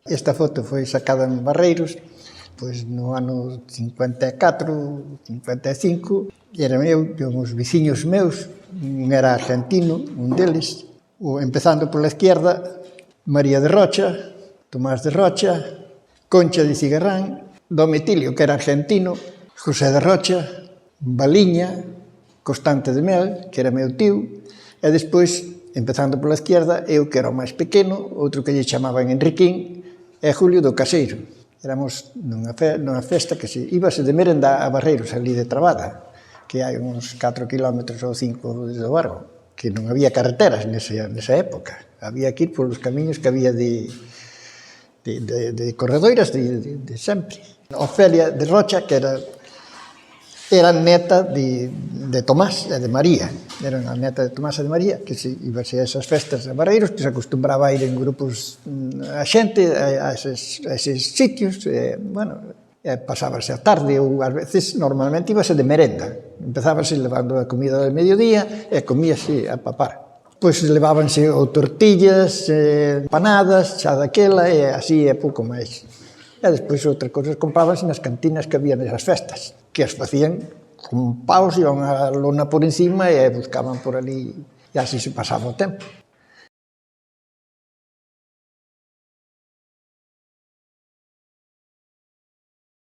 Esta foto foi sacada en Barreiros, pois no ano 54, 55, e era eu e uns veciños meus, un era argentino, un deles, empezando pola izquierda, María de Rocha, Tomás de Rocha, Concha de Cigarrán, Domitilio, que era argentino, José de Rocha, Baliña, Constante de Mel, que era meu tío, e despois, empezando pola izquierda, eu que era o máis pequeno, outro que lle chamaban Enriquín, e Julio do Caseiro. Éramos nunha festa que íbase de merenda a Barreiros, ali de Trabada, que hai uns 4 kilómetros ou 5 desde o Bargo, que non había carreteras nesa época. Había que ir polos camiños que había de corredoiras de sempre. Ofelia de Rocha, que era neta de Tomás e de María. Era a neta de Tomás e de María, que se ibase a esas festas de Barreiros, que se acostumbraba a ir en grupos a xente, a eses sitios, pasábase a tarde, ou ás veces, normalmente, ibase de merenda. Empezábase levando a comida do mediodía e comíase a papar. Pois levábanse ou tortillas, empanadas, xa daquela, e así é pouco máis. E despois outras cousas comprábanse nas cantinas que había nesas festas, que as facían con paus, iban a lona por encima e buscaban por ali, e así se pasaba o tempo.